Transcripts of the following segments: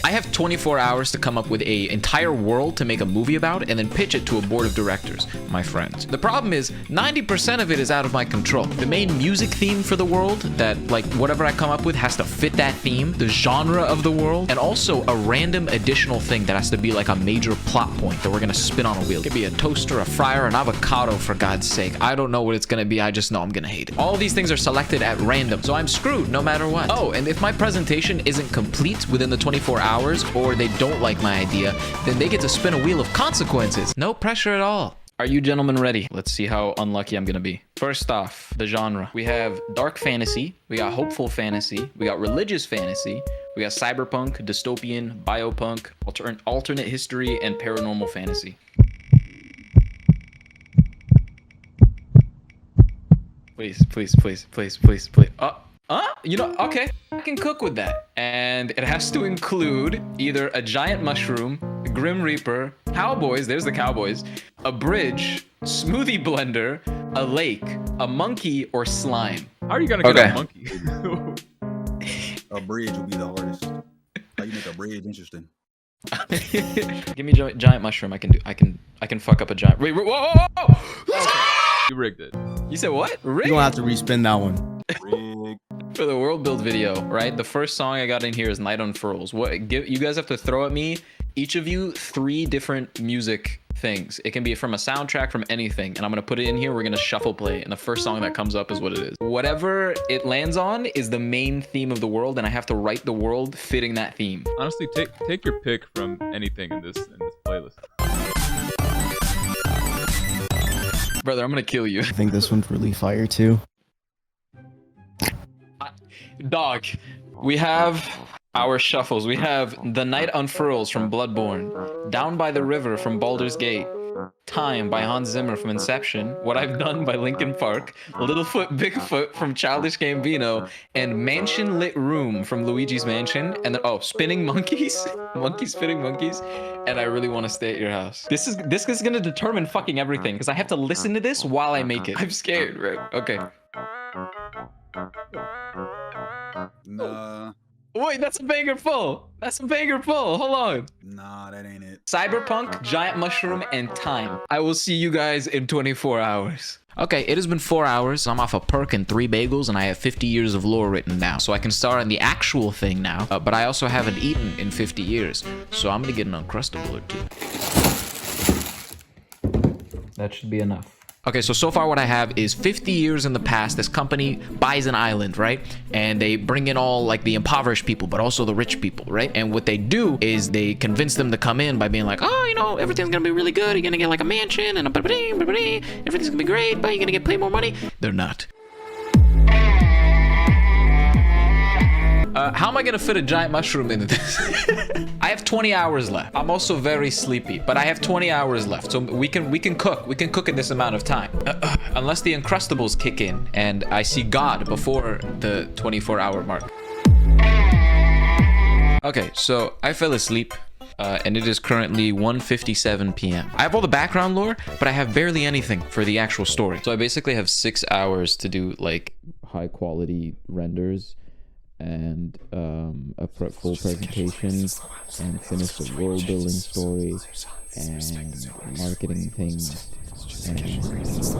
I have 24 hours to come up with an entire world to make a movie about and then pitch it to a board of directors, my friends. The problem is 90% of it is out of my control. The main music theme for the world, that like whatever I come up with has to fit that theme, the genre of the world, and also a random additional thing that has to be like a major plot point that we're gonna spin on a wheel. It could be a toaster, a fryer, an avocado, for God's sake. I don't know what it's gonna be, I just know I'm gonna hate it. All these things are selected at random, so I'm screwed no matter what. Oh, and if my presentation isn't complete within the 24 hours, or they don't like my idea, then they get to spin a wheel of consequences. No pressure at all. Are you gentlemen ready? Let's see how unlucky I'm gonna be. First off, the genre. We have dark fantasy, we got hopeful fantasy, we got religious fantasy, we got cyberpunk, dystopian, biopunk, alternate history, and paranormal fantasy. Please. You know, okay, I can cook with that. And it has to include either a giant mushroom, a grim reaper, cowboys, there's the cowboys, a bridge, smoothie blender, a lake, a monkey, or slime. How are you gonna get a monkey? A bridge would be the hardest. How you make a bridge interesting? Give me giant mushroom. I can fuck up a giant. Wait, whoa! Okay. You rigged it. You said what? Rigged? You're gonna have to respin that one. For the world build video, right? The first song I got in here is Night Unfurls. You guys have to throw at me, each of you, 3 different music things. It can be from a soundtrack, from anything, and I'm gonna put it in here. We're gonna shuffle play, and the first song that comes up is what it is. Whatever it lands on is the main theme of the world, and I have to write the world fitting that theme. Honestly, take your pick from anything in this playlist. Brother, I'm gonna kill you. I think this one's really fire too. Dog, we have our shuffles. We have The Night Unfurls from Bloodborne, Down by the River from Baldur's Gate, Time by Hans Zimmer from Inception, What I've Done by Linkin Park, Littlefoot Bigfoot from Childish Gambino, and Mansion Lit Room from Luigi's Mansion, and then, Spinning Monkeys, Spinning Monkeys, and I Really Want to Stay at Your House. This is gonna determine fucking everything, because I have to listen to this while I make it. I'm scared, right? Okay. Nah. Wait, that's a banger full. Hold on. Nah, that ain't it. Cyberpunk, giant mushroom, and time. I will see you guys in 24 hours. Okay, it has been 4 hours. I'm off a perk and 3 bagels, and I have 50 years of lore written down. So I can start on the actual thing now, but I also haven't eaten in 50 years. So I'm gonna get an Uncrustable or 2. That should be enough. Okay, so far what I have is 50 years in the past, this company buys an island, right? And they bring in all like the impoverished people, but also the rich people, right? And what they do is they convince them to come in by being like, oh, you know, everything's gonna be really good. You're gonna get like a mansion and everything's gonna be great, but you're gonna get paid more money. They're not. How am I gonna fit a giant mushroom into this? I have 20 hours left. I'm also very sleepy, but I have 20 hours left, so we can cook. We can cook in this amount of time, unless the Uncrustables kick in and I see God before the 24-hour mark. Okay, so I fell asleep. And it is currently 1:57 p.m. I have all the background lore, but I have barely anything for the actual story. So I basically have 6 hours to do like high quality renders and a full presentation and finish the world building story and marketing things.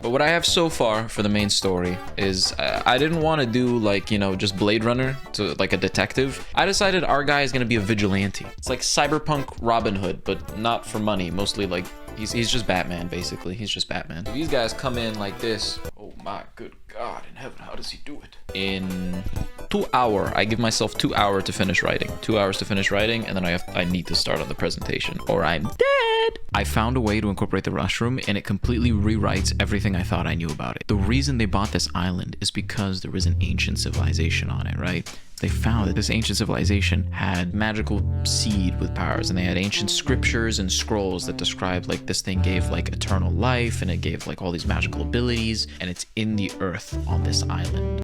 But what I have so far for the main story is I didn't want to do like, you know, just Blade Runner to like a detective. I decided our guy is going to be a vigilante. It's like Cyberpunk Robin Hood, but not for money. Mostly like he's just Batman, basically. He's just Batman. These guys come in like this. Oh my good God in heaven, how does he do it? In 2 hours, I give myself 2 hours to finish writing. 2 hours to finish writing, and then I need to start on the presentation, or I'm dead. I found a way to incorporate the mushroom, and it completely rewrites everything I thought I knew about it. The reason they bought this island is because there was an ancient civilization on it, right? They found that this ancient civilization had magical seed with powers, and they had ancient scriptures and scrolls that described like this thing gave like eternal life, and it gave like all these magical abilities, and it's in the earth on this island.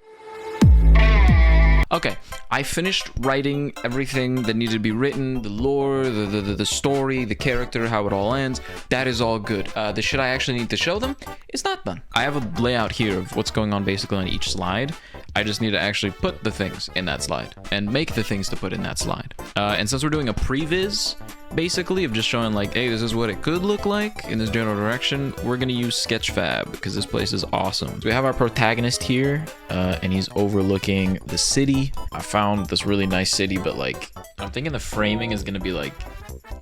Okay, I finished writing everything that needed to be written, the lore, the story, the character, how it all ends. That is all good. The shit I actually need to show them is not done. I have a layout here of what's going on basically on each slide. I just need to actually put the things in that slide and make the things to put in that slide. And since we're doing a previs, basically, of just showing like, hey, this is what it could look like in this general direction, we're gonna use Sketchfab because this place is awesome. So we have our protagonist here, and he's overlooking the city. I found this really nice city, but like, I'm thinking the framing is gonna be like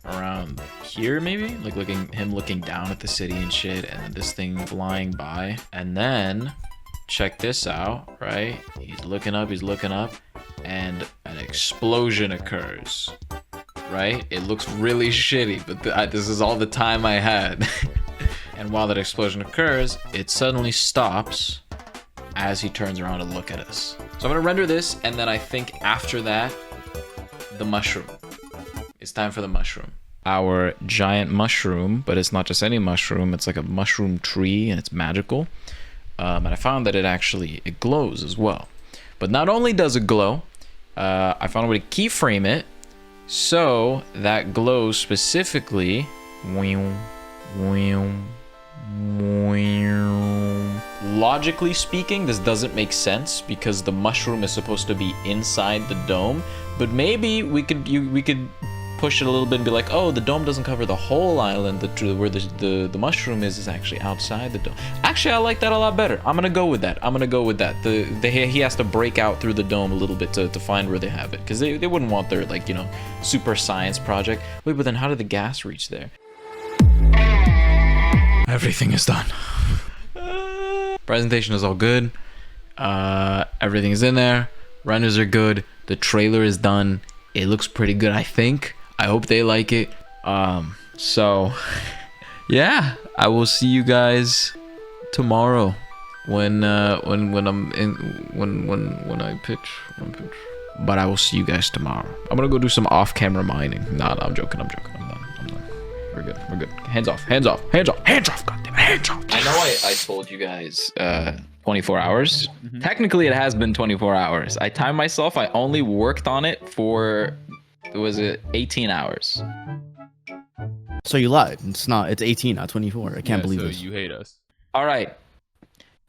around here maybe, like him looking down at the city and shit, and then this thing flying by, and then check this out, right? He's looking up, and an explosion occurs, right? It looks really shitty, but this is all the time I had. And while that explosion occurs, it suddenly stops as he turns around to look at us. So I'm gonna render this, and then I think after that, the mushroom. It's time for the mushroom. Our giant mushroom, but it's not just any mushroom, it's like a mushroom tree, and it's magical. And I found that it glows as well. But not only does it glow, I found a way to keyframe it so that glows specifically. Logically speaking, this doesn't make sense because the mushroom is supposed to be inside the dome. But maybe we could push it a little bit and be like, oh, the dome doesn't cover the whole island. Where the mushroom is actually outside the dome. Actually, I like that a lot better. I'm gonna go with that. He has to break out through the dome a little bit to find where they have it, because they wouldn't want their, like, you know, super science project. Wait, but then how did the gas reach there? Everything is done. Presentation is all good. Everything is in there. Renders are good. The trailer is done. It looks pretty good, I think. I hope they like it. So yeah, I will see you guys tomorrow when I pitch. But I will see you guys tomorrow. I'm gonna go do some off-camera mining. Nah, I'm joking. I'm done. We're good. Hands off. Goddamn, hands off. I know I told you guys 24 hours. Mm-hmm. Technically, it has been 24 hours. I timed myself. I only worked on it for, was it 18 hours? So you lied. It's 18, not 24. I can't believe so this. You hate us. All right.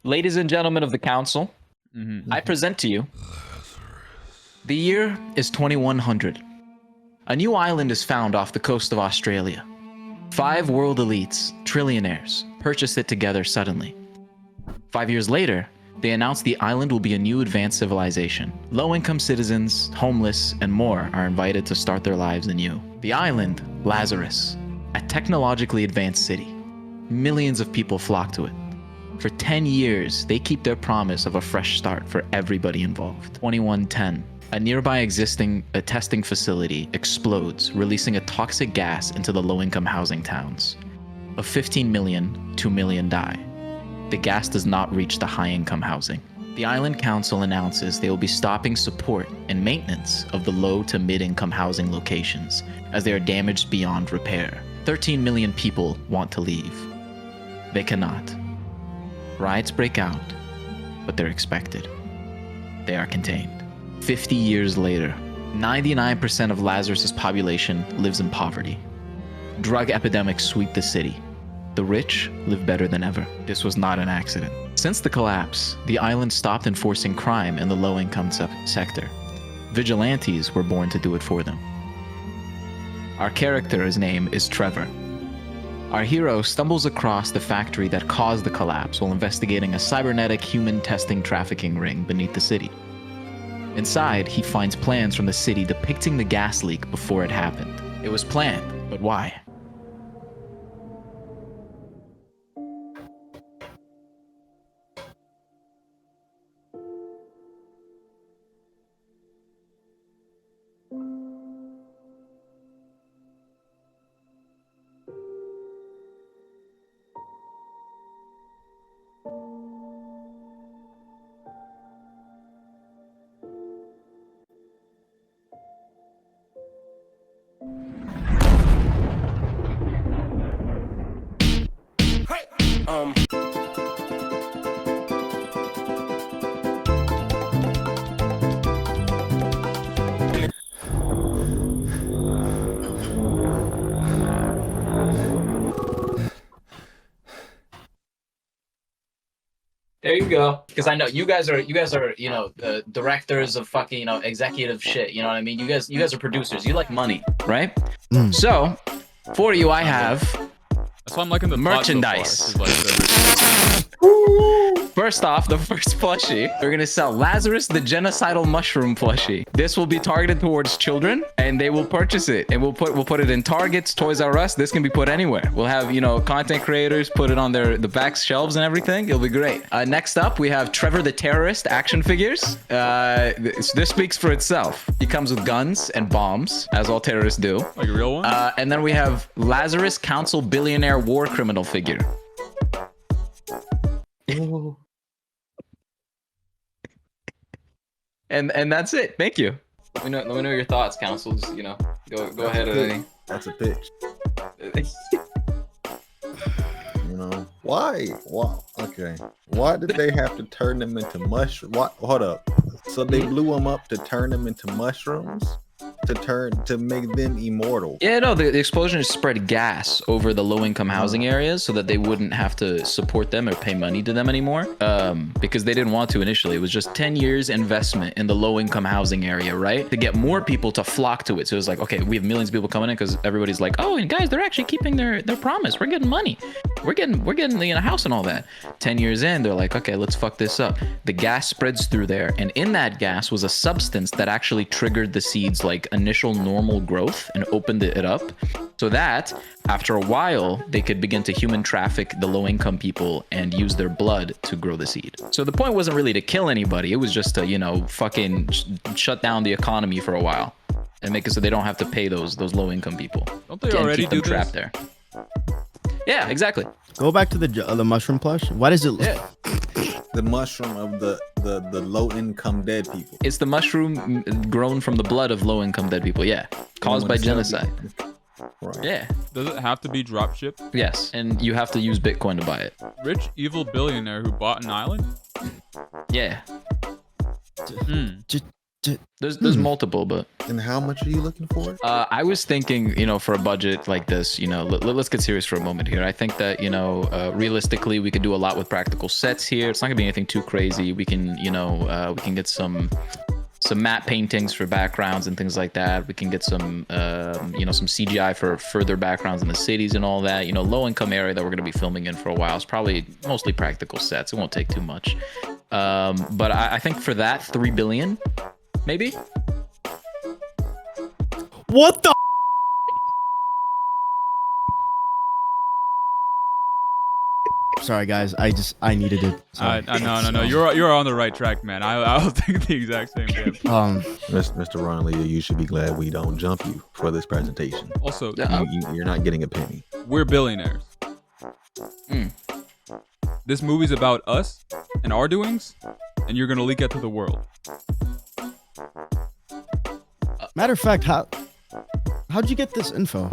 Ladies and gentlemen of the council, I present to you, the year is 2100. A new island is found off the coast of Australia. 5 world elites, trillionaires, purchased it together suddenly. 5 years later, they announced the island will be a new advanced civilization. Low-income citizens, homeless, and more are invited to start their lives anew. The island, Lazarus, a technologically advanced city. Millions of people flock to it. For 10 years, they keep their promise of a fresh start for everybody involved. 2110. A nearby existing testing facility explodes, releasing a toxic gas into the low-income housing towns. Of 15 million, 2 million die. The gas does not reach the high-income housing. The Island Council announces they will be stopping support and maintenance of the low to mid-income housing locations, as they are damaged beyond repair. 13 million people want to leave. They cannot. Riots break out, but they're expected. They are contained. 50 years later, 99% of Lazarus's population lives in poverty. Drug epidemics sweep the city. The rich live better than ever. This was not an accident. Since the collapse, the island stopped enforcing crime in the low-income sector. Vigilantes were born to do it for them. Our character's name is Trevor. Our hero stumbles across the factory that caused the collapse while investigating a cybernetic human testing trafficking ring beneath the city. Inside, he finds plans from the city depicting the gas leak before it happened. It was planned, but why? There you go. Because I know you guys are the directors of fucking executive shit. You know what I mean? You guys are producers. You like money, right? So for you, I have That's why I'm liking the merchandise. First off, the first plushie, we're gonna sell Lazarus the Genocidal Mushroom plushie. This will be targeted towards children, and they will purchase it, and we'll put it in Targets, Toys R Us. This can be put anywhere. We'll have content creators put it on the back shelves and everything. It'll be great. Next up, we have Trevor the Terrorist action figures. This speaks for itself. He comes with guns and bombs, as all terrorists do. Like a real one. And then we have Lazarus Council Billionaire War Criminal figure. And that's it. Thank you. Let me know your thoughts, Council. Just, go ahead at any. That's a pitch. Why? Okay. Why did they have to turn them into mushrooms? Hold up. So they blew them up to turn them into mushrooms? To make them immortal. Yeah, no, the explosion just spread gas over the low-income housing areas so that they wouldn't have to support them or pay money to them anymore. Because they didn't want to initially. It was just 10 years investment in the low-income housing area, right? To get more people to flock to it. So it was like, okay, we have millions of people coming in because everybody's like, oh, and guys, they're actually keeping their promise. We're getting money. We're getting a house and all that. 10 years in, they're like, okay, let's fuck this up. The gas spreads through there, and in that gas was a substance that actually triggered the seeds like initial normal growth and opened it up so that after a while they could begin to human traffic the low-income people and use their blood to grow the seed. So the point wasn't really to kill anybody, it was just to fucking shut down the economy for a while and make it so they don't have to pay those low-income people. Don't they already do this? Trapped there. Yeah, exactly. Go back to the mushroom plush. Why does it? Yeah. The mushroom of the low-income dead people. It's the mushroom grown from the blood of low-income dead people. Yeah, caused by genocide. Right. Yeah. Does it have to be drop shipped? Yes, and you have to use Bitcoin to buy it. Rich evil billionaire who bought an island? Yeah. Just There's multiple, but And how much are you looking for? I was thinking, for a budget like this, let's get serious for a moment here. I think that, realistically, we could do a lot with practical sets here. It's not gonna be anything too crazy. We can, we can get some matte paintings for backgrounds and things like that. We can get some, some CGI for further backgrounds in the cities and all that. Low income area that we're gonna be filming in for a while. It's probably mostly practical sets. It won't take too much. But I think for that, 3 billion. Maybe. what the? Sorry guys, I needed it. Sorry. No. You're on the right track, man. I was thinking the exact same thing. Mr. Ron Lee, you should be glad we don't jump you for this presentation. Also, You're not getting a penny. we're billionaires. This movie's about us and our doings, and you're gonna leak it to the world. Matter of fact, how'd you get this info?